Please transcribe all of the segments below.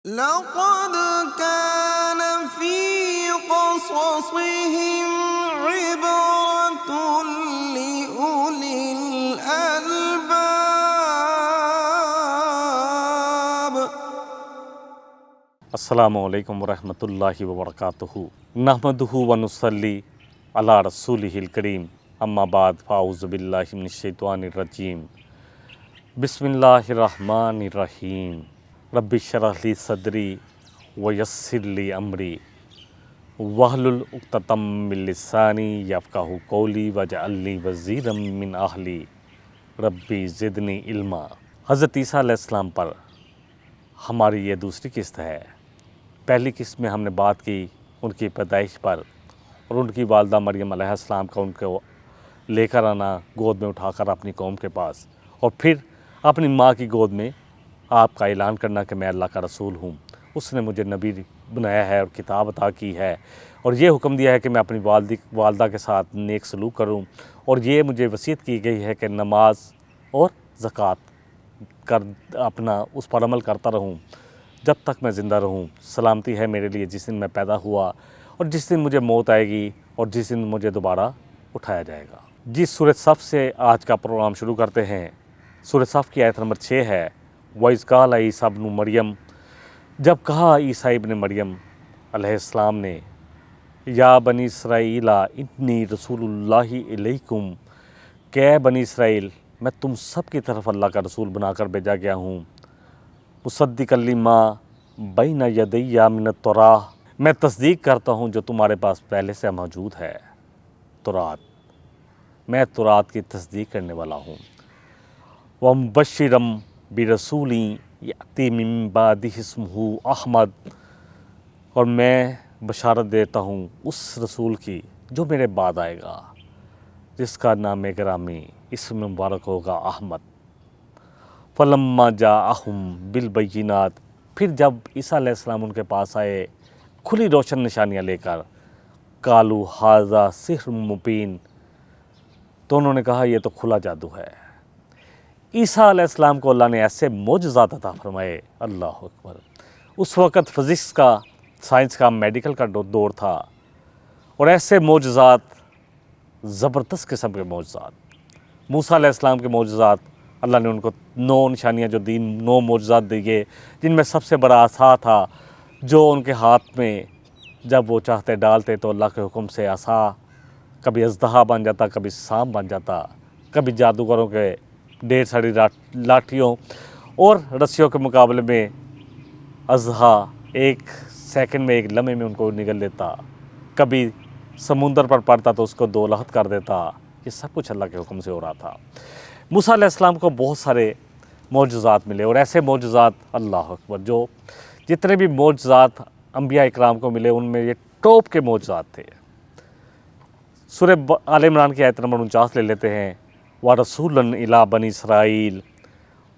لقد كان في قصصهم عبرة لأولي الألباب۔ السلام علیکم ورحمۃ اللہ وبرکاتہ۔ نحمدہ ونصلی علی رسولہ الکریم، اما بعد فاعوذ باللہ من الشیطان الرجیم، بسم اللہ الرحمن الرحیم۔ رب اشرح لی صدری ویسر لی امری واحلل عقدۃ من لسانی یفقہوا قولی واجعل لی وزیرا من اہلی ربی زدنی علما۔ حضرت عیسیٰ علیہ السلام پر ہماری یہ دوسری قسط ہے۔ پہلی قسط میں ہم نے بات کی ان کی پیدائش پر اور ان کی والدہ مریم علیہ السلام کا ان کو لے کر آنا گود میں اٹھا کر اپنی قوم کے پاس، اور پھر اپنی ماں کی گود میں آپ کا اعلان کرنا کہ میں اللہ کا رسول ہوں، اس نے مجھے نبی بنایا ہے اور کتاب عطا کی ہے، اور یہ حکم دیا ہے کہ میں اپنی والدہ کے ساتھ نیک سلوک کروں، اور یہ مجھے وصیت کی گئی ہے کہ نماز اور زکوٰۃ کر اپنا اس پر عمل کرتا رہوں جب تک میں زندہ رہوں۔ سلامتی ہے میرے لیے جس دن میں پیدا ہوا اور جس دن مجھے موت آئے گی اور جس دن مجھے دوبارہ اٹھایا جائے گا۔ جس سورۃ صف سے آج کا پروگرام شروع کرتے ہیں۔ سورۃ صف کی آیت نمبر 6 ہے، وَإِذْ قَالَ عِيسَىٰ ابْنُ مریم، جب کہا عیسیٰ ابن مریم علیہ السلام نے، یا بنی اسرائیل انی رسول اللہ الیکم، کہ اے بنی اسرائیل میں تم سب کی طرف اللہ کا رسول بنا کر بھیجا گیا ہوں، مصدقا لما بین یدی من التوراۃ، میں تصدیق کرتا ہوں جو تمہارے پاس پہلے سے موجود ہے، تورات، میں تورات کی تصدیق کرنے والا ہوں، ومبشرا برسول یأتی من بعدہ اسمہ احمد، اور میں بشارت دیتا ہوں اس رسول کی جو میرے بعد آئے گا جس کا نام گرامی اسم مبارک ہوگا احمد۔ فلما جاءہم بالبینات، پھر جب عیسیٰ علیہ السلام ان کے پاس آئے کھلی روشن نشانیاں لے کر، قالوا ھذا سحر مبین، تو انہوں نے کہا یہ تو کھلا جادو ہے۔ عیسیٰ علیہ السلام کو اللہ نے ایسے معجزات عطا فرمائے، اللہ اکبر۔ اس وقت فزکس کا، سائنس کا، میڈیکل کا دور تھا، اور ایسے معجزات، زبردست قسم کے معجزات، موسیٰ علیہ السلام کے معجزات، اللہ نے ان کو 9 نشانیاں جو دین 9 معجزات دیے، جن میں سب سے بڑا عصا تھا جو ان کے ہاتھ میں جب وہ چاہتے ڈالتے تو اللہ کے حکم سے عصا کبھی اژدہا بن جاتا، کبھی سانپ بن جاتا، کبھی جادوگروں کے ڈھیر ساری لاٹھیوں اور رسیوں کے مقابلے میں اژدہا 1 سیکنڈ میں، 1 لمحے میں ان کو نگل لیتا، کبھی سمندر پر پڑتا تو اس کو 2 لحظ کر دیتا۔ یہ سب کچھ اللہ کے حکم سے ہو رہا تھا۔ موسیٰ علیہ السلام کو بہت سارے معجزات ملے، اور ایسے معجزات، اللہ اکبر، جو جتنے بھی معجزات انبیاء اکرام کو ملے ان میں یہ ٹاپ کے معجزات تھے۔ سورہ آل عمران کی آیت نمبر 49 لے لیتے ہیں، وَرَسُولًا إِلَىٰ بَنِي اسرائیل،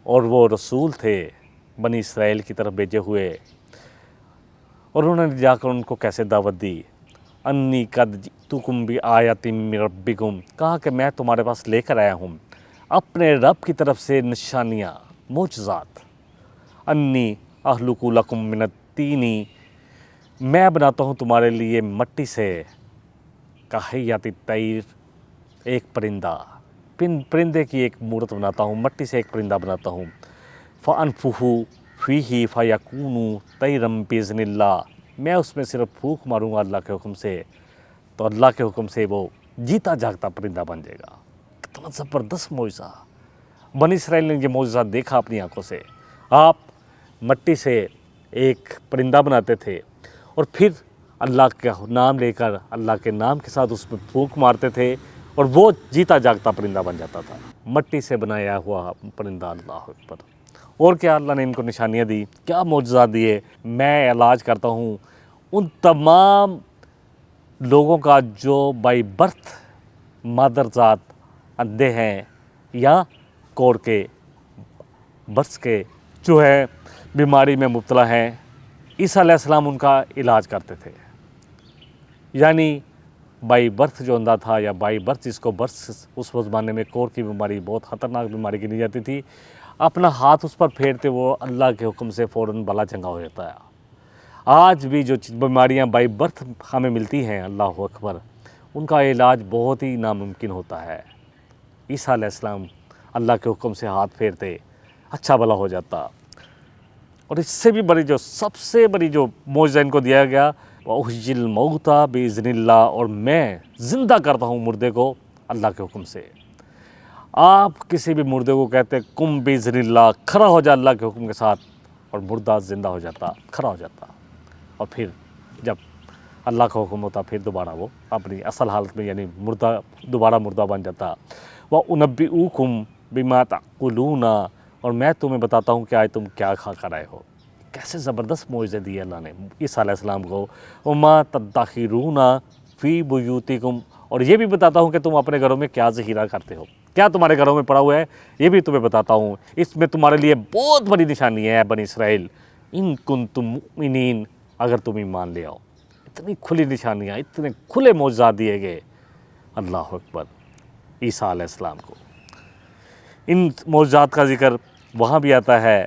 اور وہ رسول تھے بنی اسرائیل کی طرف بھیجے ہوئے، اور انہوں نے جا کر ان کو کیسے دعوت دی، انی قد جئتکم بآیۃ من ربکم، کہا کہ میں تمہارے پاس لے کر آیا ہوں اپنے رب کی طرف سے نشانیاں، معجزات، انی اخلق لکم من الطین، میں بناتا ہوں تمہارے لیے مٹی سے، کہیئۃ الطیر، ایک پرندہ، پرندے کی ایک مورت بناتا ہوں، مٹی سے ایک پرندہ بناتا ہوں، فانفخ فیہ فیکون طیرا باذن اللہ، میں اس میں صرف پھونک ماروں گا اللہ کے حکم سے تو اللہ کے حکم سے وہ جیتا جاگتا پرندہ بن جائے گا۔ کتنا زبردست معجزہ! بنی اسرائیل نے یہ معجزہ دیکھا اپنی آنکھوں سے۔ آپ مٹی سے ایک پرندہ بناتے تھے اور پھر اللہ کا نام لے کر، اللہ کے نام کے ساتھ اس میں پھونک مارتے تھے اور وہ جیتا جاگتا پرندہ بن جاتا تھا، مٹی سے بنایا ہوا پرندہ، اللہ اکبر۔ اور کیا اللہ نے ان کو نشانیاں دی، کیا معجزات دیے۔ میں علاج کرتا ہوں ان تمام لوگوں کا جو بائی برتھ مادر ذات اندھے ہیں یا کوڑ کے برس کے جو ہے بیماری میں مبتلا ہیں، عیسیٰ علیہ السلام ان کا علاج کرتے تھے۔ یعنی بائی برتھ جو اندھا تھا، یا بائی برتھ جس کو برس اس زمانے میں کوڑ کی بیماری بہت خطرناک بیماری گنی جاتی تھی، اپنا ہاتھ اس پر پھیرتے وہ اللہ کے حکم سے فوراً بلا چنگا ہو جاتا ہے۔ آج بھی جو بیماریاں بائی برتھ ہمیں ملتی ہیں، اللہ اکبر، ان کا علاج بہت ہی ناممکن ہوتا ہے۔ عیسیٰ علیہ السلام اللہ کے حکم سے ہاتھ پھیرتے، اچھا بھلا ہو جاتا۔ اور اس سے بھی بڑی جو سب سے بڑی جو معجزہ ان کو دیا گیا، وَأُحْيِي الْمَوْتَى بِإِذْنِ اللَّهِ، اور میں زندہ کرتا ہوں مردے کو اللہ کے حکم سے۔ آپ کسی بھی مردے کو کہتے قم بِإِذْنِ اللَّهِ، کھڑا ہو جا اللہ کے حکم کے ساتھ، اور مردہ زندہ ہو جاتا، کھڑا ہو جاتا، اور پھر جب اللہ کا حکم ہوتا پھر دوبارہ وہ اپنی اصل حالت میں یعنی مردہ دوبارہ مردہ بن جاتا۔ وَأُنَبِّئُكُم بِمَا تَأْكُلُونَ، اور میں تمہیں بتاتا ہوں کہ آج تم کیا کھا کر آئے ہو۔ کیسے زبردست معجزے دیے اللہ نے عیسیٰ علیہ السلام کو۔ وَمَا تَدَّخِرُونَ فِي بُيُوتِكُمْ، اور یہ بھی بتاتا ہوں کہ تم اپنے گھروں میں کیا ذخیرہ کرتے ہو، کیا تمہارے گھروں میں پڑا ہوا ہے، یہ بھی تمہیں بتاتا ہوں۔ اس میں تمہارے لیے بہت بڑی نشانی ہے بنی اسرائیل، ان کنتم مؤمنین، اگر تم ایمان لے آؤ۔ اتنی کھلی نشانیاں، اتنے کھلے معجزات دیے گئے، اللہ اکبر، عیسیٰ علیہ السلام کو۔ ان معجزات کا ذکر وہاں بھی آتا ہے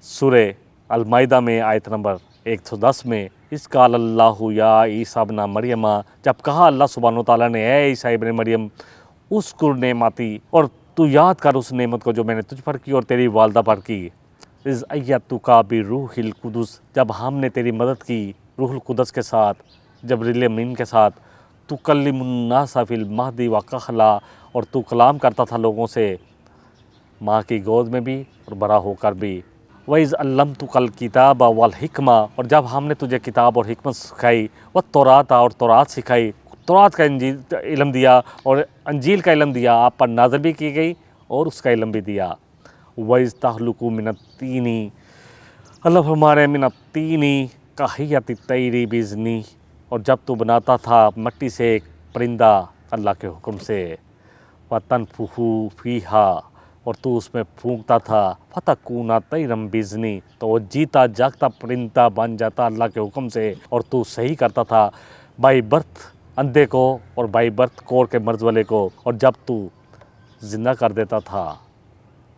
سورہ المائدہ میں آیت نمبر 110 میں، اس قال اللہ یا عیسیٰ ابن مریم، جب کہا اللہ سبحانہ وتعالیٰ نے اے عیسیٰ ابن مریم اذکر نعمتی، اور تو یاد کر اس نعمت کو جو میں نے تجھ پر کی اور تیری والدہ پر کی، اذ ایدتک بروح القدس، جب ہم نے تیری مدد کی روح القدس کے ساتھ، جبریل امین کے ساتھ، تکلم الناس فی المہد وکہلا، اور تو کلام کرتا تھا لوگوں سے ماں کی گود میں بھی اور بڑا ہو کر بھی۔ وَإِذْ عَلَّمْتُكَ الْكِتَابَ وَالْحِکْمَةَ، اور جب ہم نے تجھے کتاب اور حکمت سکھائی، وَالتَّوْرَاۃَ، اور تورات سکھائی، تورات کا علم دیا اور انجیل کا علم دیا، آپ پر نازل بھی کی گئی اور اس کا علم بھی دیا۔ وَإِذْ تَخْلُقُ مِنَ الطِّينِ، اللہ فرما رہے ہیں مِنَ الطِّينِ كَهَيْئَةِ الطَّيْرِ بِإِذْنِهِ، اور جب تو بناتا تھا مٹی سے ایک پرندہ اللہ کے حکم سے، وَتَنْفُخُ فِيهَا، اور تو اس میں پھونکتا تھا، فَتَكُونَ طَيْرًا بِإِذْنِهِ، تو وہ جیتا جاگتا پرندہ بن جاتا اللہ کے حکم سے، اور تو صحیح کرتا تھا بائی برتھ اندھے کو اور بائی برتھ کوڑ کے مرض والے کو، اور جب تو زندہ کر دیتا تھا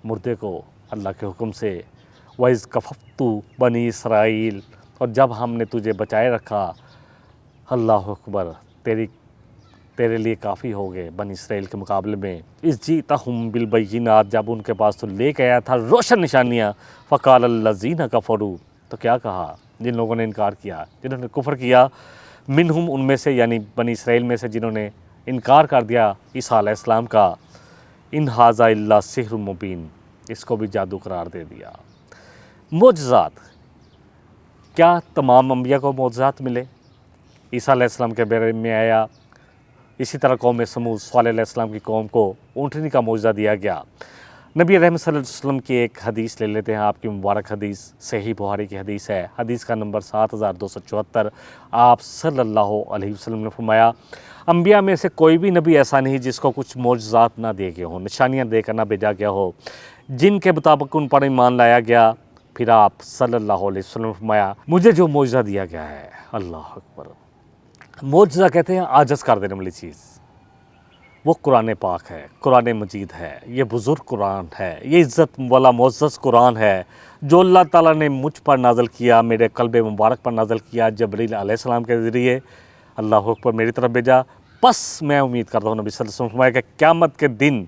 مردے کو اللہ کے حکم سے، وَإِذْ كَفَفْتُ بَنِي إِسْرَائِيلَ، اور جب ہم نے تجھے بچائے رکھا، اللہ اکبر، تیرے لیے کافی ہو گئے بنی اسرائیل کے مقابلے میں، اِذْ جِئْتَهُم بِالْبَيِّنَاتِ، جب ان کے پاس تو لے کے آیا تھا روشن نشانیاں، فَقَالَ الَّذِينَ كَفَرُوا، تو کیا کہا جن لوگوں نے انکار کیا، جنہوں نے کفر کیا، منہم، ان میں سے یعنی بنی اسرائیل میں سے جنہوں نے انکار کر دیا عیسیٰ علیہ السلام کا، ان ھذا الا سحر مبین، اس کو بھی جادو قرار دے دیا۔ معجزات، کیا تمام انبیاء کو معجزات ملے؟ عیسیٰ علیہ السلام کے بارے میں آیا، اسی طرح قوم سمود صالح علیہ السلام کی قوم کو اونٹنی کا معجزہ دیا گیا۔ نبی رحمت صلی اللہ علیہ وسلم کی ایک حدیث لے لیتے ہیں، آپ کی مبارک حدیث، صحیح بخاری کی حدیث ہے، حدیث کا نمبر 7274۔ آپ صلی اللہ علیہ وسلم نے فرمایا، انبیاء میں سے کوئی بھی نبی ایسا نہیں جس کو کچھ معجزات نہ دیے گئے ہوں، نشانیاں دے کر نہ بھیجا گیا ہو، جن کے مطابق ان پر ایمان لایا گیا۔ پھر آپ صلی اللہ علیہ وسلم نے فرمایا، مجھے جو معجزہ دیا گیا ہے، اللہ اکبر، معجزہ کہتے ہیں عاجز کر دینے والی چیز، وہ قرآن پاک ہے، قرآن مجید ہے، یہ بزرگ قرآن ہے، یہ عزت والا معزز قرآن ہے جو اللہ تعالیٰ نے مجھ پر نازل کیا، میرے قلب مبارک پر نازل کیا، جبریل علیہ السلام کے ذریعے اللہ اکبر میری طرف بھیجا۔ بس میں امید کرتا ہوں نبی صلی اللہ علیہ وسلم فرمایا کہ قیامت کے دن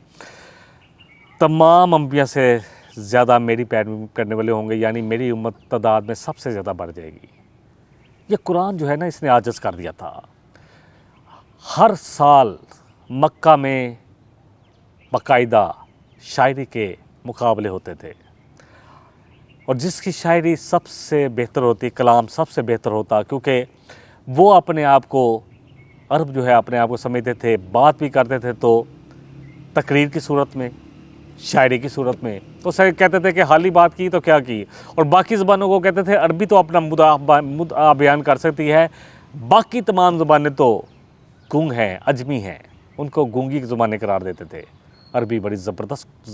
تمام انبیاء سے زیادہ میری پیروی کرنے والے ہوں گے، یعنی میری امت تعداد میں سب سے زیادہ بڑھ جائے گی۔ یہ قرآن جو ہے نا، اس نے عاجز کر دیا تھا۔ ہر سال مکہ میں باقاعدہ شاعری کے مقابلے ہوتے تھے، اور جس کی شاعری سب سے بہتر ہوتی، کلام سب سے بہتر ہوتا، کیونکہ وہ اپنے آپ کو، عرب جو ہے اپنے آپ کو سمجھتے تھے، بات بھی کرتے تھے تو تقریر کی صورت میں، شاعری کی صورت میں، تو کہتے تھے کہ حالی بات کی تو کیا کی، اور باقی زبانوں کو کہتے تھے عربی تو اپنا مدعا بیان کر سکتی ہے، باقی تمام زبانیں تو گونگ ہیں، عجمی ہیں، ان کو گونگی کی زبانیں قرار دیتے تھے۔ عربی بڑی زبردست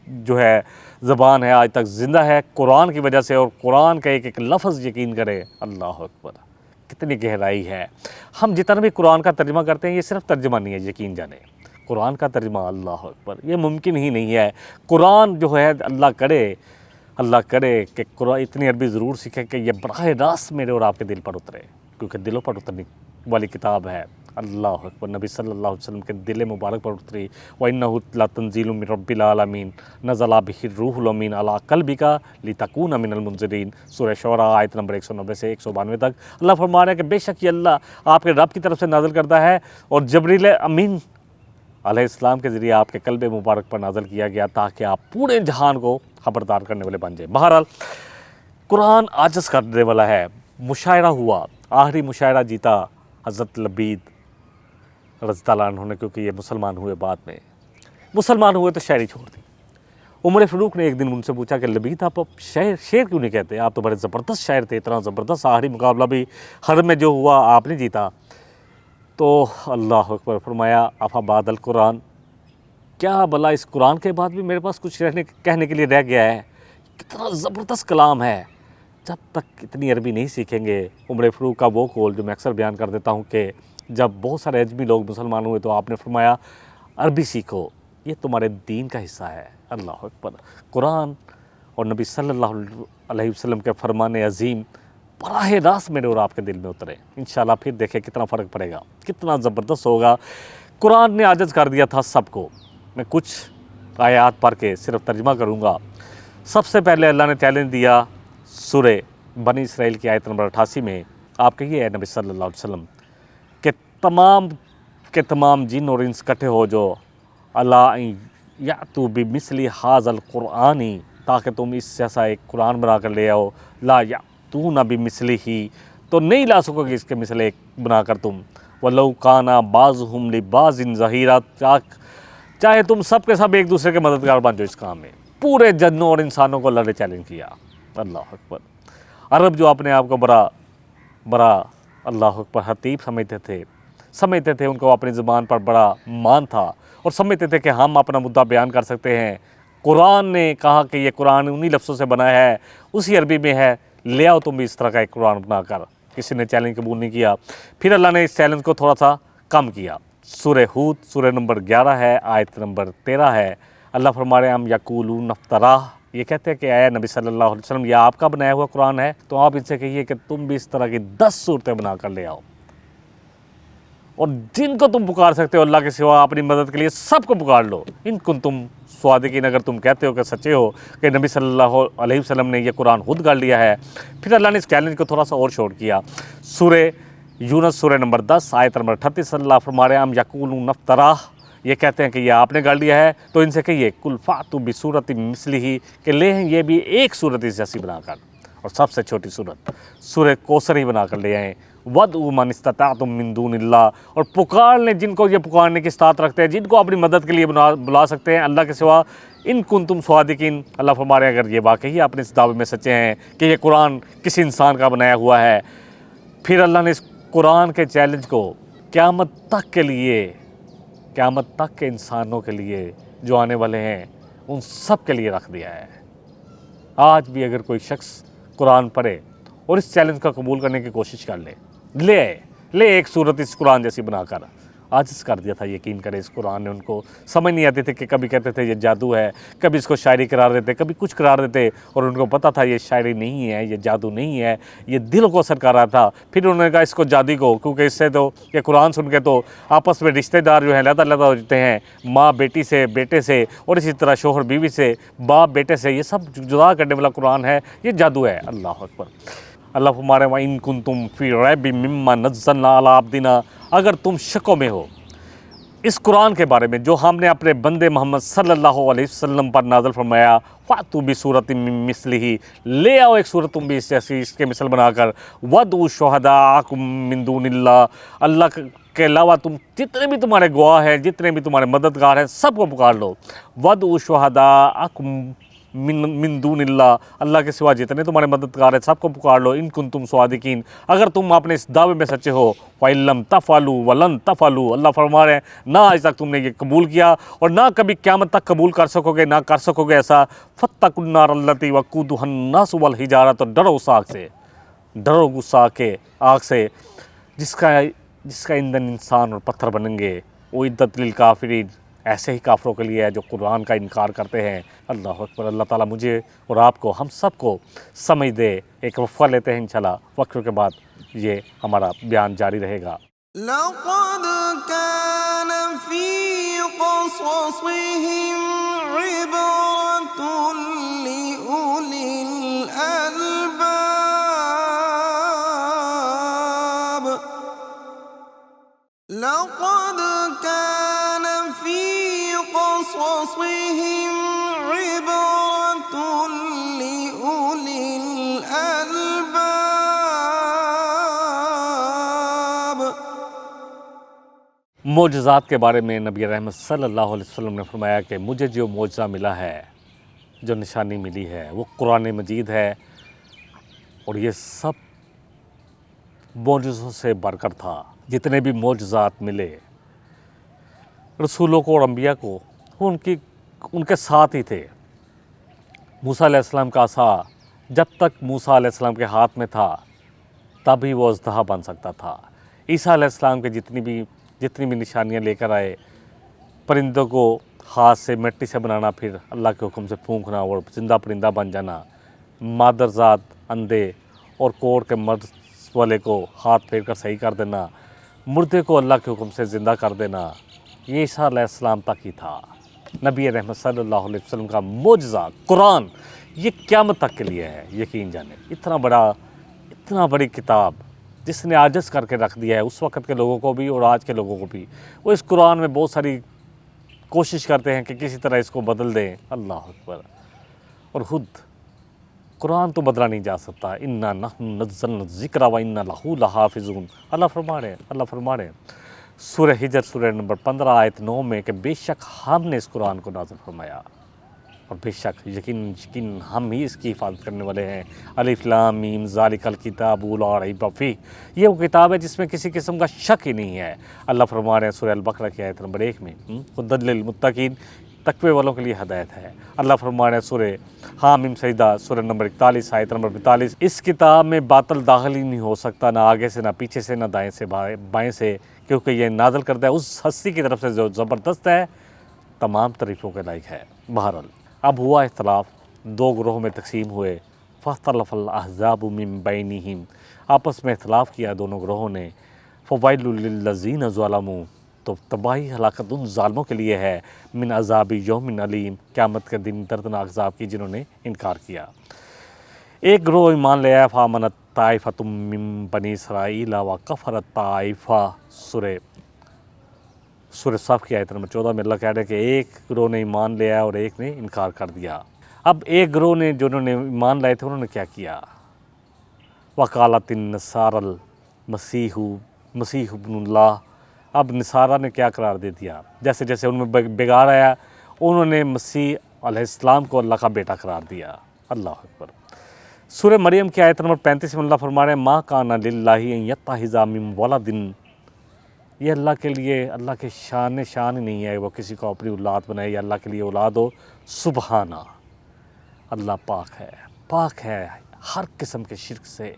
جو ہے زبان ہے، آج تک زندہ ہے قرآن کی وجہ سے، اور قرآن کا ایک ایک لفظ یقین کرے، اللہ اکبر، کتنی گہرائی ہے۔ ہم جتنا بھی قرآن کا ترجمہ کرتے ہیں، یہ صرف ترجمہ نہیں ہے، یقین جانے قرآن کا ترجمہ، اللہ اکبر، یہ ممکن ہی نہیں ہے۔ قرآن جو ہے اللہ کرے کہ قرآن اتنی عربی ضرور سیکھیں کہ یہ براہ راست میرے اور آپ کے دل پر اترے، کیونکہ دلوں پر اترنے والی کتاب ہے۔ اللہ اکبر، نبی صلی اللہ علیہ وسلم کے دل مبارک پر اتری۔ وَإِنَّهُ لَتَنزِيلٌ مِّن رَّبِّ الْعَالَمِينَ نَزَلَ بِهِ الرُّوحُ الْأَمِينُ عَلَىٰ قَلْبِكَ لِتَكُونَ مِنَ الْمُنذِرِينَ۔ سورہ شعراء آیت نمبر 190 سے 192 تک اللہ فرما رہا ہے کہ بے شک یہ اللہ آپ کے رب کی طرف سے نازل کرتا ہے، اور جبریل امین علیہ السلام کے ذریعے آپ کے قلب مبارک پر نازل کیا گیا تاکہ آپ پورے جہان کو خبردار کرنے والے بن جائیں۔ بہرحال قرآن عاجز کرنے والا ہے۔ مشاعرہ ہوا، آخری مشاعرہ جیتا حضرت لبید رضی اللہ عنہ نے، کیونکہ یہ مسلمان ہوئے بعد میں۔ مسلمان ہوئے تو شاعری چھوڑ دی۔ عمر فاروق نے ایک دن ان سے پوچھا کہ لبید آپ شعر کیوں نہیں کہتے؟ آپ تو بڑے زبردست شاعر تھے، اتنا زبردست آخری مقابلہ بھی حرم میں جو ہوا آپ نے جیتا۔ تو اللہ اکبر فرمایا افا بعد القرآن، کیا بھلا اس قرآن کے بعد بھی میرے پاس کچھ کہنے کے لیے رہ گیا ہے؟ کتنا زبردست کلام ہے۔ جب تک اتنی عربی نہیں سیکھیں گے، عمر فاروق کا وہ قول جو میں اکثر بیان کر دیتا ہوں کہ جب بہت سارے اجمی لوگ مسلمان ہوئے تو آپ نے فرمایا عربی سیکھو، یہ تمہارے دین کا حصہ ہے۔ اللہ اکبر، قرآن اور نبی صلی اللہ علیہ وسلم کے فرمان عظیم براہ راست میرے اور آپ کے دل میں اترے، انشاءاللہ پھر دیکھیں کتنا فرق پڑے گا، کتنا زبردست ہوگا۔ قرآن نے عاجز کر دیا تھا سب کو۔ میں کچھ آیات پڑھ کے صرف ترجمہ کروں گا۔ سب سے پہلے اللہ نے چیلنج دیا سورہ بنی اسرائیل کی آیت نمبر 88 میں، آپ کہیے اے نبی صلی اللہ علیہ وسلم کہ تمام کے تمام جن اور انس اکٹھے ہو جو اللہ یاتوا بمثل ھذا القرآن، تاکہ تم اس جیسا ایک قرآن بنا کر لے آؤ، لا یاتون بمثلہ، تو نہیں لا سکو گے اس کے مثل ایک بنا کر تم، وَلَوْ كَانَ بَعْضُهُمْ لِبَعْضٍ ظَهِيرًا، چاہے تم سب کے سب ایک دوسرے کے مددگار بن جاؤ اس کام میں۔ پورے جنوں اور انسانوں کو اللہ نے چیلنج کیا۔ اللہ اکبر، عرب جو اپنے آپ کو بڑا اللہ اکبر حتیب سمجھتے تھے، ان کو اپنی زبان پر بڑا مان تھا، اور سمجھتے تھے کہ ہم اپنا مدعا بیان کر سکتے ہیں۔ قرآن نے کہا کہ یہ قرآن انہی لفظوں سے بنا ہے، اسی عربی میں ہے، لے آؤ تم بھی اس طرح کا ایک قرآن بنا کر۔ کسی نے چیلنج قبول نہیں کیا۔ پھر اللہ نے اس چیلنج کو تھوڑا سا کم کیا۔ سورہ ہود سورہ نمبر 11 ہے، آیت نمبر 13 ہے۔ اللہ فرما رہے ہیں ہم یقولون افتراہ، یہ کہتے ہیں کہ اے نبی صلی اللہ علیہ وسلم یہ آپ کا بنایا ہوا قرآن ہے، تو آپ ان سے کہیے کہ تم بھی اس طرح کی 10 صورتیں بنا کر لے آؤ، اور جن کو تم پکار سکتے ہو اللہ کے سوا اپنی مدد کے لیے سب کو پکار لو، ان کو تم صادقین، اگر تم کہتے ہو کہ سچے ہو کہ نبی صلی اللہ علیہ وسلم نے یہ قرآن خود گڑھ لیا ہے۔ پھر اللہ نے اس چیلنج کو تھوڑا سا اور شورٹ کیا۔ سورہ یونس سورہ نمبر 10 آیت نمبر 38 اللہ فرما رہے ہیں ہم یقولون افتراہ، یہ کہتے ہیں کہ یہ آپ نے گڑھ لیا ہے، تو ان سے کہیے قل فأتوا بسورۃ مثلہ، کہ لے ہیں یہ بھی ایک صورت اس جیسی بنا کر، اور سب سے چھوٹی صورت سورہ کوثر ہی بنا کر لے آئیں۔ وَادْعُوا مَنِ اسْتَطَعْتُم مِّن دُونِ اللَّهِ، اور پکار لیں جن کو یہ پکارنے کی استطاعت رکھتے ہیں، جن کو اپنی مدد کے لیے بلا سکتے ہیں اللہ کے سوا، ان کنتم صادقین۔ اللہ فرما رہے ہیں اگر یہ واقعی اپنے اس دعوے میں سچے ہیں کہ یہ قرآن کسی انسان کا بنایا ہوا ہے۔ پھر اللہ نے اس قرآن کے چیلنج کو قیامت تک کے انسانوں کے لیے جو آنے والے ہیں ان سب کے لیے رکھ دیا ہے۔ آج بھی اگر کوئی شخص قرآن پڑھے اور اس چیلنج کا قبول کرنے کی کوشش کر لے ایک صورت اس قرآن جیسی بنا کر، عاجز کر دیا تھا۔ یقین کرے اس قرآن نے ان کو سمجھ نہیں آتی تھی کہ کبھی کہتے تھے یہ جادو ہے، کبھی اس کو شاعری قرار دیتے، کبھی کچھ قرار دیتے، اور ان کو پتہ تھا یہ شاعری نہیں ہے، یہ جادو نہیں ہے، یہ دل کو اثر کر رہا تھا۔ پھر انہوں نے کہا اس کو جادو کو، کیونکہ اس سے تو یہ قرآن سن کے تو آپس میں رشتہ دار جو ہیں علیحدہ ہو جاتے ہیں، ماں بیٹی سے، بیٹے سے، اور اسی طرح شوہر بیوی سے، باپ بیٹے سے، یہ سب جدا کرنے والا قرآن ہے، یہ جادو ہے۔ اللہ اکبر۔ اللہ فرما رہے ہیں وَإِن كُنتُم فِي رَيْبٍ مِّمَّا نَزَّلْنَا عَلَىٰ عَبْدِنَا، اگر تم شکوں میں ہو اس قرآن کے بارے میں جو ہم نے اپنے بندے محمد صلی اللہ علیہ وسلم پر نازل فرمایا، فَأْتُوا بِسُورَةٍ مِّن مِّثْلِهِ، لے آؤ ایک صورت تم بھی اس جیسی اس کے مثل بنا کر، وَادْعُوا شُهَدَاءَكُم مِّن دُونِ اللَّهِ، اللہ کے علاوہ تم جتنے بھی تمہارے گواہ ہیں، جتنے بھی تمہارے مددگار ہیں، سب کو پکار لو۔ وَادْعُوا شُهَدَاءَكُم من دون اللہ، اللہ کے سوا جتنے تمہارے مددگار ہیں سب کو پکار لو، ان کنتم صادقین، اگر تم اپنے اس دعوے میں سچے ہو۔ وَإِن لَّمْ تَفْعَلُوا وَلَن تَفْعَلُوا، اللہ فرما رہے ہیں نہ آج تک تم نے یہ قبول کیا اور نہ کبھی قیامت تک قبول کر سکو گے، نہ کر سکو گے ایسا۔ فَاتَّقُوا النَّارَ الَّتِي وَقُودُهَا النَّاسُ وَالْحِجَارَةُ، تو ڈرو اس آگ سے، ڈرو اس آگ سے جس کا ایندھن انسان اور پتھر بنیں گے۔ اعدت للکافرین، ایسے ہی کافروں کے لیے ہے جو قرآن کا انکار کرتے ہیں۔ اللہ اکبر۔ اللہ تعالیٰ مجھے اور آپ کو، ہم سب کو سمجھ دے۔ ایک وقفہ لیتے ہیں انشاءاللہ، وقفے کے بعد یہ ہمارا بیان جاری رہے گا۔ لقد كان في قصصهم عبرة لأولي الألباب لقد كان في قصصهم عبرة لأولي الألباب معجزات کے بارے میں نبی رحمت صلی اللہ علیہ وسلم نے فرمایا کہ مجھے جو معجزہ ملا ہے، جو نشانی ملی ہے، وہ قرآن مجید ہے، اور یہ سب معجزوں سے بڑھ کر تھا۔ جتنے بھی معجزات ملے رسولوں کو اور انبیاء کو، وہ ان کے ساتھ ہی تھے۔ موسیٰ علیہ السلام کا عصا جب تک موسیٰ علیہ السلام کے ہاتھ میں تھا تبھی وہ اژدہا بن سکتا تھا۔ عیسیٰ علیہ السلام کے جتنی بھی نشانیاں لے کر آئے، پرندوں کو ہاتھ سے مٹی سے بنانا، پھر اللہ کے حکم سے پھونکنا اور زندہ پرندہ بن جانا، مادرزاد اندھے اور کوڑ کے مرض والے کو ہاتھ پھیر کر صحیح کر دینا، مردے کو اللہ کے حکم سے زندہ کر دینا، یہ عیسیٰ علیہ السلام تک ہی تھا۔ نبی رحمت صلی اللہ علیہ وسلم کا معجزہ قرآن یہ قیامت تک کے لیے ہے، یقین جانیں۔ اتنا بڑی کتاب جس نے عاجز کر کے رکھ دیا ہے اس وقت کے لوگوں کو بھی اور آج کے لوگوں کو بھی۔ وہ اس قرآن میں بہت ساری کوشش کرتے ہیں کہ کسی طرح اس کو بدل دیں۔ اللہ اکبر۔ اور خود قرآن تو بدلا نہیں جا سکتا۔ اِنَّا نَحْنُ نَزَّلْنَا الذِّكْرَ وَإِنَّا لَهُ لَحَافِظُونَ۔ اللہ فرما رہے ہیں سورہ ہجر سورہ نمبر 15 آیت 9 میں کہ بے شک ہم نے اس قرآن کو نازل فرمایا، اور بے شک یقین ہم ہی اس کی حفاظت کرنے والے ہیں۔ الف لام میم ذالک الکتاب لا ریب فیہ، یہ وہ کتاب ہے جس میں کسی قسم کا شک ہی نہیں ہے۔ اللہ فرما رہے ہیں سورہ البقرہ کی آیت نمبر 1 میں، ہدی للمتقین، تقوی والوں کے لیے ہدایت ہے۔ اللہ فرما رہے ہیں سورہ حامیم سجدہ سورہ نمبر 41 آیت نمبر 42، اس کتاب میں باطل داخل ہی نہیں ہو سکتا، نہ آگے سے، نہ پیچھے سے، نہ دائیں سے بائیں سے، کیونکہ یہ نازل کردہ ہے اس ہستی کی طرف سے جو زبردست ہے، تمام تعریفوں کے لائق ہے۔ بہرحال اب ہوا اختلاف، دو گروہوں میں تقسیم ہوئے۔ فاختلف الاحزاب من بینہم، آپس میں اختلاف کیا دونوں گروہوں نے۔ فویل للذین ظلموا، تو تباہی ہلاکت ان ظالموں کے لیے ہے، من عذاب یوم علیم، قیامت کے دن دردناک عذاب کی جنہوں نے انکار کیا۔ ایک گروہ ایمان لے آیا، فآمنت طائفۃ من بنی اسرائیل وکفرت طائفہ، سورہ صف کی آیت نمبر 14 میں اللہ کہہ رہے ہیں کہ ایک گروہ نے ایمان لے آیا اور ایک نے انکار کر دیا۔ اب ایک گروہ نے، جنہوں نے ایمان لائے تھے، انہوں نے کیا کیا؟ وقالت النصارى المسیح ابن اللہ، اب نصارہ نے کیا قرار دے دیا؟ جیسے جیسے ان میں بگاڑ آیا، انہوں نے مسیح علیہ السلام کو اللہ کا بیٹا قرار دیا۔ اللہ اکبر۔ سورہ مریم کی آیت نمبر 35 میں اللہ فرما رہے ہیں ما کان للہ ان یتخذ من ولد، یہ اللہ کے لیے، اللہ کے شان ہی نہیں ہے وہ کسی کو اپنی اولاد بنائے یا اللہ کے لیے اولاد ہو۔ سبحانہ، اللہ پاک ہے ہر قسم کے شرک سے،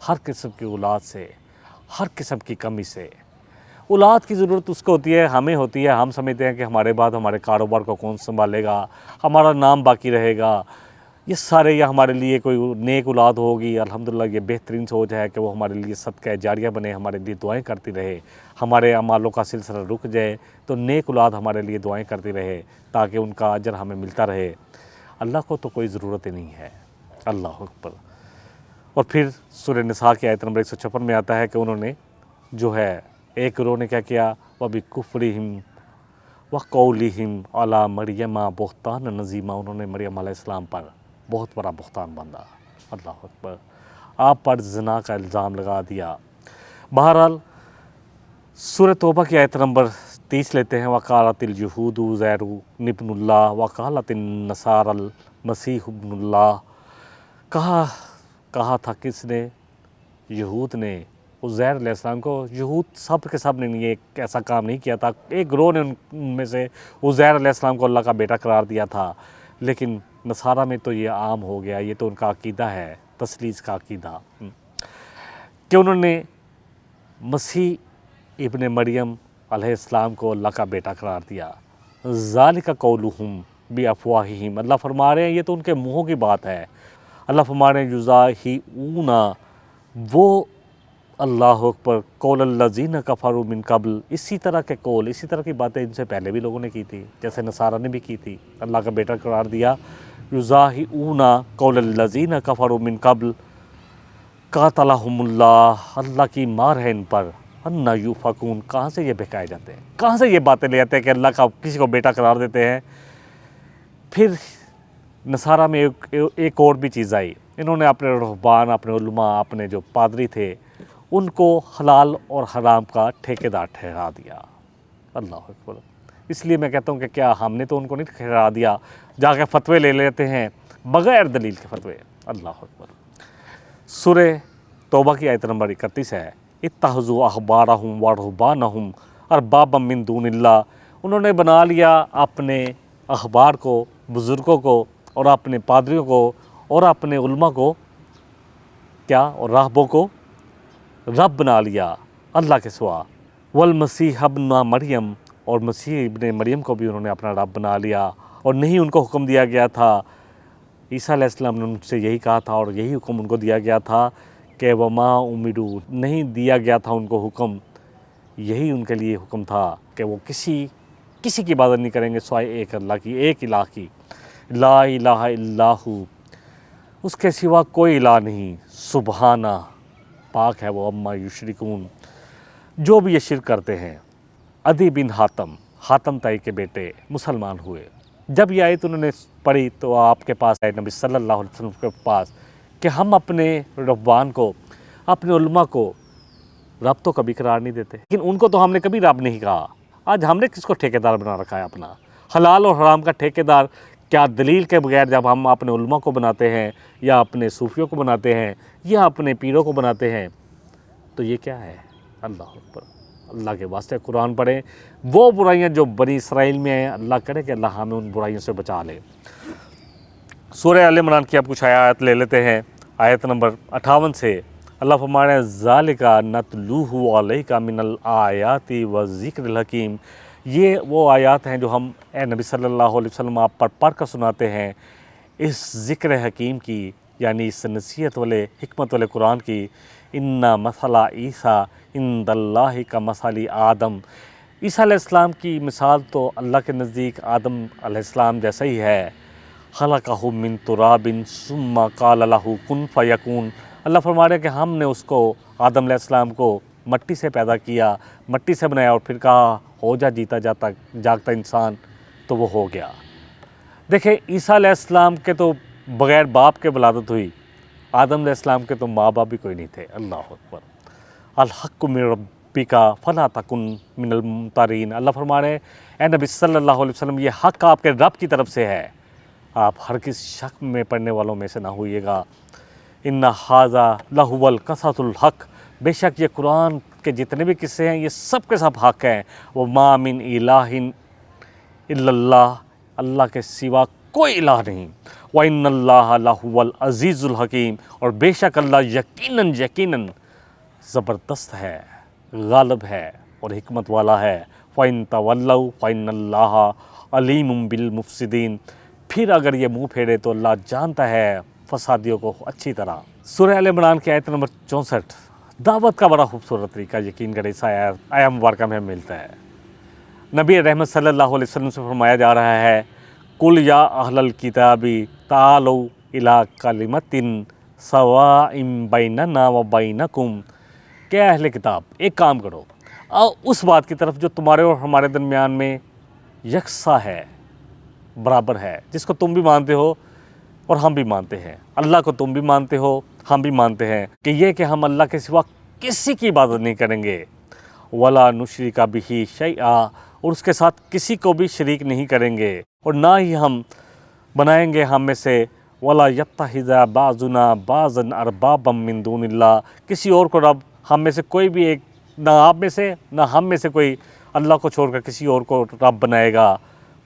ہر قسم کی اولاد سے، ہر قسم کی کمی سے۔ اولاد کی ضرورت اس کو ہوتی ہے، ہمیں ہوتی ہے، ہم سمجھتے ہیں کہ ہمارے بعد ہمارے کاروبار کو کون سنبھالے گا، ہمارا نام باقی رہے گا، یہ سارے، یا ہمارے لیے کوئی نیک اولاد ہوگی۔ الحمدللہ یہ بہترین سوچ ہے کہ وہ ہمارے لیے صدقہ جاریہ بنے، ہمارے لیے دعائیں کرتی رہے، ہمارے اعمالوں کا سلسلہ رک جائے تو نیک اولاد ہمارے لیے دعائیں کرتی رہے تاکہ ان کا اجر ہمیں ملتا رہے۔ اللہ کو تو کوئی ضرورت ہی نہیں ہے۔ اللہ اکبر۔ اور پھر سورہ نساء کی آیت نمبر 156 میں آتا ہے کہ انہوں نے جو ہے، ایک گروہ نے کیا کیا؟ وَبِكُفْرِهِمْ وَقَوْلِهِمْ عَلَى مَرْيَمَ بُهْتَانًا عَظِيمًا، انہوں نے مریم علیہ السلام پر بہت بڑا بہتان باندھا۔ اللہ اکبر۔ آپ پر زنا کا الزام لگا دیا۔ بہرحال سورہ توبہ کی آیت نمبر 30 لیتے ہیں، وَقَالَتِ الْيَهُودُ عُزَيْرٌ ابْنُ اللَّهِ وَقَالَتِ النَّصَارَى الْمَسِيحُ ابْنُ اللَّهِ، کہا تھا کس نے؟ یہود نے عزیر علیہ السلام کو۔ یہود سب کے سب نے ایک ایسا کام نہیں کیا تھا، ایک گروہ نے ان میں سے عزیر علیہ السلام کو اللہ کا بیٹا قرار دیا تھا، لیکن نصارہ میں تو یہ عام ہو گیا، یہ تو ان کا عقیدہ ہے، تثلیث کا عقیدہ، کہ انہوں نے مسیح ابن مریم علیہ السلام کو اللہ کا بیٹا قرار دیا۔ ذالک قولہم بافواہہم، اللہ فرما رہے ہیں یہ تو ان کے منہوں کی بات ہے۔ اللہ فرما رہے ہیں یضاہئون، وہ اللہ اکبر، قول الذین کفروا من قبل، اسی طرح کے قول، اسی طرح کی باتیں ان سے پہلے بھی لوگوں نے کی تھی، جیسے نصارہ نے بھی کی تھی، اللہ کا بیٹا قرار دیا۔ یضاہئون قول الذین کفروا من قبل قاتلہم اللہ، اللہ کی مار ہے ان پر، انا یؤفکون، کہاں سے یہ بہکائے جاتے ہیں، کہاں سے یہ باتیں لے آتے ہیں کہ اللہ کا کسی کو بیٹا قرار دیتے ہیں۔ پھر نصارہ میں ایک اور بھی چیز آئی، انہوں نے اپنے رہبان، اپنے علماء، اپنے جو پادری تھے ان کو حلال اور حرام کا ٹھیکیدار ٹھہرا دیا۔ اللہ اکبر، اس لیے میں کہتا ہوں کہ کیا ہم نے تو ان کو نہیں ٹھہرا دیا، جا کے فتوے لے لیتے ہیں بغیر دلیل کے فتوے۔ اللہ اکبر۔ سورہ توبہ کی آیت نمبر 31 ہے، اتخذوا احبارہم ورہبانہم اربابا من دون اللہ، انہوں نے بنا لیا اپنے احبار کو، بزرگوں کو، اور اپنے پادریوں کو، اور اپنے علماء کو کیا، اور راہبوں کو رب بنا لیا اللہ کے سوا۔ والمسیح ابن مریم، اور مسیح ابن مریم کو بھی انہوں نے اپنا رب بنا لیا، اور نہیں ان کو حکم دیا گیا تھا، عیسیٰ علیہ السلام نے ان سے یہی کہا تھا اور یہی حکم ان کو دیا گیا تھا کہ وما امروا، نہیں دیا گیا تھا ان کو حکم، یہی ان کے لیے حکم تھا کہ وہ کسی کی عبادت نہیں کریں گے سوائے ایک اللہ کی، ایک الہ کی، لا الہ الا ہو، اس کے سوا کوئی الہ نہیں، سبحانہ، پاک ہے وہ، اما یشرکون، جو بھی یہ شرک کرتے ہیں۔ عدی بن حاتم طائی کے بیٹے مسلمان ہوئے، جب یہ آیت انہوں نے پڑھی تو آپ کے پاس آئے نبی صلی اللہ علیہ وسلم کے پاس کہ ہم اپنے ربان کو، اپنے علماء کو رب تو کبھی قرار نہیں دیتے، لیکن ان کو تو ہم نے کبھی رب نہیں کہا، آج ہم نے کس کو ٹھیکیدار بنا رکھا ہے اپنا، حلال اور حرام کا ٹھیکیدار، کیا دلیل کے بغیر جب ہم اپنے علماء کو بناتے ہیں یا اپنے صوفیوں کو بناتے ہیں یا اپنے پیروں کو بناتے ہیں تو یہ کیا ہے؟ اللہ اکبر، اللہ کے واسطے قرآن پڑھیں، وہ برائیاں جو بنی اسرائیل میں ہیں، اللہ کرے کہ اللہ ہمیں ان برائیوں سے بچا لے۔ سورہ آل عمران کی اب کچھ آیات لے لیتے ہیں، آیت نمبر 58 سے اللہ فرما رہے ہیں ذالک نتلوہ علیک من الآیات والذکر الحکیم، یہ وہ آیات ہیں جو ہم اے نبی صلی اللہ علیہ وسلم آپ پر پڑھ کر سناتے ہیں اس ذکر حکیم کی، یعنی اس نصیحت والے، حکمت والے قرآن کی۔ ان مثل عیسیٰ عند اللہ کا مثل آدم، عیسیٰ علیہ السلام کی مثال تو اللہ کے نزدیک آدم علیہ السلام جیسا ہی ہے۔ خلقہ من تراب ثم قال له کن فیکون، اللہ فرما رہے ہیں کہ ہم نے اس کو، آدم علیہ السلام کو مٹی سے پیدا کیا، مٹی سے بنایا اور پھر کہا ہو جا جیتا جاگتا انسان، تو وہ ہو گیا۔ دیکھیں عیسیٰ علیہ السلام کے تو بغیر باپ کے ولادت ہوئی، آدم علیہ السلام کے تو ماں باپ بھی کوئی نہیں تھے۔ اللہ اکبر، الحق من ربک فلا تکن من الممترین، اللہ فرما رہے ہیں اے نبی صلی اللہ علیہ وسلم یہ حق آپ کے رب کی طرف سے ہے، آپ ہر کس شک میں پڑھنے والوں میں سے نہ ہوئیے گا۔ ان ھذا لہو القصص الحق، بے شک یہ قرآن کے جتنے بھی قصے ہیں یہ سب کے سب حق ہیں۔ وما من الہ الا اللہ، اللہ کے سوا کوئی الہ نہیں۔ وَإِنَّ اللَّهَ لَهُوَ الْعَزِيزُ الْحَكِيمُ، اور بے شک اللہ یقیناً زبردست ہے، غالب ہے اور حکمت والا ہے۔ فَإِن تَوَلَّوْا فَإِنَّ اللَّهَ عَلِيمٌ بِالْمُفْسِدِينَ، پھر اگر یہ منہ پھیرے تو اللہ جانتا ہے فسادیوں کو اچھی طرح۔ سورہ آل عمران کی آیت نمبر 64، دعوت کا بڑا خوبصورت طریقہ یقین کریں اس آیت مبارکہ میں ملتا ہے۔ نبی رحمت صلی اللہ علیہ وسلم سے فرمایا جا رہا ہے قل یا اہل الکتاب تعالوا الی کلمۃ سواء بیننا وبینکم، کہ اہل کتاب ایک کام کرو، آؤ اس بات کی طرف جو تمہارے اور ہمارے درمیان میں یکساں ہے، برابر ہے، جس کو تم بھی مانتے ہو اور ہم بھی مانتے ہیں، اللہ کو تم بھی مانتے ہو ہم بھی مانتے ہیں، کہ یہ کہ ہم اللہ کے سوا کسی کی عبادت نہیں کریں گے، ولا نشرک بہ شیئا، اور اس کے ساتھ کسی کو بھی شریک نہیں کریں گے، اور نہ ہی ہم بنائیں گے ہم میں سے ولا یتخذ بعضنا بعضا اربابا من دون اللہ، کسی اور کو رب، ہم میں سے کوئی بھی ایک، نہ آپ میں سے نہ ہم میں سے کوئی اللہ کو چھوڑ کر کسی اور کو رب بنائے گا۔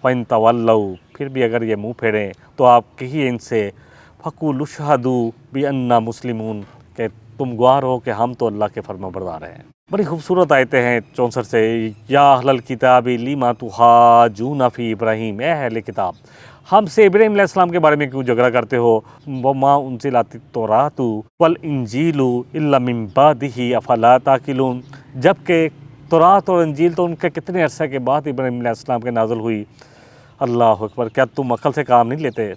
فَإِن تَوَلَّوْا، پھر بھی اگر یہ منہ پھیریں تو آپ کہیے ان سے فَقُولُوا اشْهَدُوا بِأَنَّا مُسْلِمُونَ، کہ تم گواہ ہو کہ ہم تو اللہ کے فرما بردار ہیں۔ بڑی خوبصورت آیتیں ہیں 64 سے، یا اہل الکتاب لما تحاجون فی ابراہیم، اے اہل کتاب ہم سے ابراہیم علیہ السلام کے بارے میں کیوں جھگڑا کرتے ہو؟ وما انزلت التوراۃ والانجیل الا من بعدہ افلا تعقلون، جبکہ تورات اور انجیل تو ان کے کتنے عرصے کے بعد ابراہیم علیہ السلام کے نازل ہوئی۔ اللہ اکبر، کیا تم عقل سے کام نہیں لیتے؟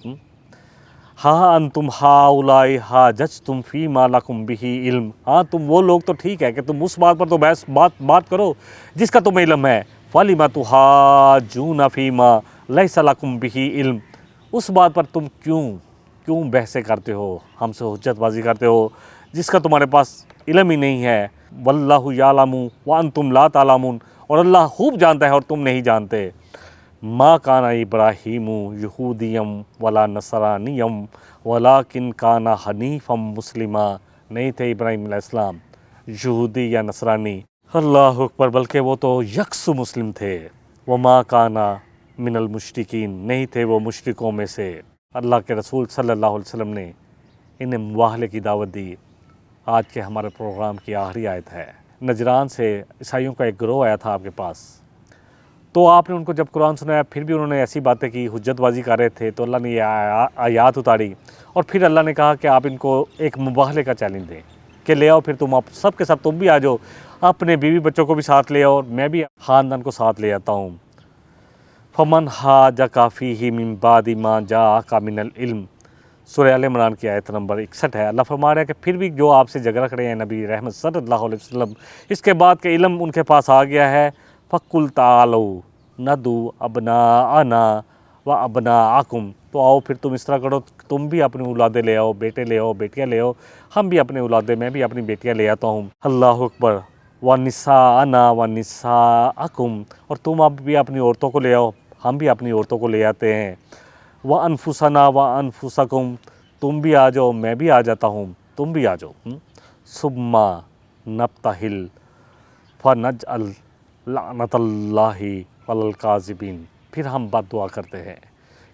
ہاں انتم ہاؤلاء حاججتم فیما لکم بہ علم، ہاں تم وہ لوگ تو ٹھیک ہے کہ تم اس بات پر تو بات کرو جس کا تمہیں علم ہے، فَلِمَ تُحَاجُّونَ فِيمَا لَيْسَ لَكُمْ بِهِ علم، اس بات پر تم کیوں بحثیں کرتے ہو، ہم سے حجت بازی کرتے ہو جس کا تمہارے پاس علم ہی نہیں ہے۔ وَاللَّهُ يَعْلَمُ وَأَنْتُمْ لَا تَعْلَمُونَ، اور اللہ خوب جانتا ہے اور تم نہیں جانتے۔ ما کان ابراہیم یہودیم ولا نصرانیم ولیکن کان حنیفا مسلما، نہیں تھے ابراہیم علیہ السلام یہودی یا نصرانی، اللہ اکبر، بلکہ وہ تو یکسو مسلم تھے۔ وما کان من المشرکین، نہیں تھے وہ مشرکوں میں سے۔ اللہ کے رسول صلی اللہ علیہ وسلم نے انہیں مواحلے کی دعوت دی۔ آج کے ہمارے پروگرام کی آخری آیت ہے۔ نجران سے عیسائیوں کا ایک گروہ آیا تھا آپ کے پاس، تو آپ نے ان کو جب قرآن سنایا پھر بھی انہوں نے ایسی باتیں کی، حجت بازی کر رہے تھے، تو اللہ نے یہ آیات اتاری، اور پھر اللہ نے کہا کہ آپ ان کو ایک مباہلے کا چیلنج دیں کہ لے آؤ، پھر تم آپ سب کے سب تم بھی آ جاؤ، اپنے بیوی بچوں کو بھی ساتھ لے آؤ، اور میں بھی خاندان کو ساتھ لے آتا ہوں۔ فمن حاجک فیہ من بعد ما جاءک من العلم، سورہ آل عمران کی آیت نمبر 61 ہے۔ اللہ فرما رہا ہے کہ پھر بھی جو آپ سے جھگڑا کھڑے ہیں نبی رحمت صلی اللہ علیہ وسلم، اس کے بعد کہ علم ان کے پاس آ گیا ہے، فَقُلْ تَعَالَوْا نَدْعُو أَبْنَاءَنَا وَأَبْنَاءَكُمْ، تو آؤ پھر تم اس طرح کرو، تم بھی اپنی اولادیں لے آؤ، بیٹے لے آؤ، بیٹیاں لے آؤ، ہم بھی اپنے اولادیں، میں بھی اپنی بیٹیاں لے آتا ہوں، اللہ اکبر، وَنِسَاءَنَا وَنِسَاءَكُمْ، اور تم اب بھی اپنی عورتوں کو لے آؤ، ہم بھی اپنی عورتوں کو لے آتے ہیں، وَأَنفُسَنَا وَأَنفُسَكُمْ، تم بھی آ جاؤ، میں بھی آ جاتا ہوں، تم بھی آ جاؤ، ثُمَّ نَبْتَہِلْ فَنَجْعَلْ لعنت اللہ علی الکاذبین، پھر ہم بد دعا کرتے ہیں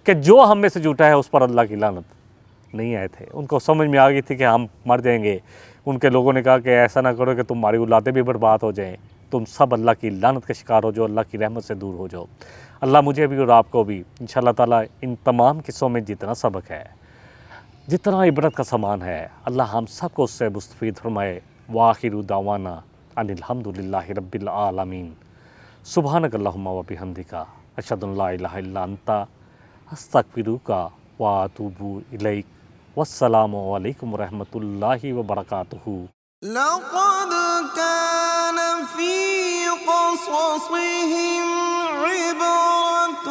کہ جو ہم میں سے جھوٹا ہے اس پر اللہ کی لعنت۔ نہیں آئے تھے، ان کو سمجھ میں آ گئی تھی کہ ہم مر جائیں گے۔ ان کے لوگوں نے کہا کہ ایسا نہ کرو کہ تمہاری اولادیں بھی برباد ہو جائیں، تم سب اللہ کی لعنت کے شکار ہو جاؤ، اللہ کی رحمت سے دور ہو جاؤ۔ اللہ مجھے بھی اور آپ کو بھی انشاءاللہ تعالیٰ ان تمام قصوں میں جتنا سبق ہے، جتنا عبرت کا سامان ہے، اللہ ہم سب کو اس سے مستفید فرمائے۔ وآخر دعوانا ان الحمدللہ رب العالمین، سبحانک اللہم و بحمدک، اشہد ان لا الہ الا انت، استغفرک و اتوب الیک، والسلام علیکم ورحمۃ اللہ وبرکاتہ۔ لقد كان في قصصهم عبرة